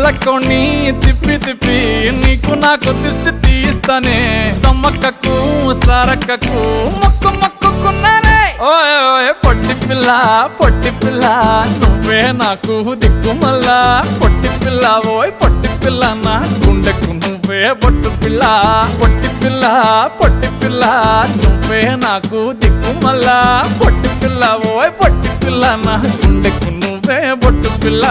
కళ్ళకోని తిప్పి తిప్పి నీకు నాకు దిష్టి తీస్తానే సమ్మక్కకు సారక్కకు మొక్కు మొక్కుకున్నానే ఓయ్ ఓయ్ పొట్టి పిల్ల నువ్వే నాకు దిక్కుమల్లా పొట్టి పిల్ల ఓయ్ పొట్టి పిల్ల నా గుండెకు నువ్వే బొట్టు పిల్ల పొట్టి పిల్ల నువ్వే నాకు దిక్కుమల్లా పొట్టి పిల్ల ఓయ్ పొట్టి పిల్ల నా గుండెకు నువ్వే బొట్టు పిల్ల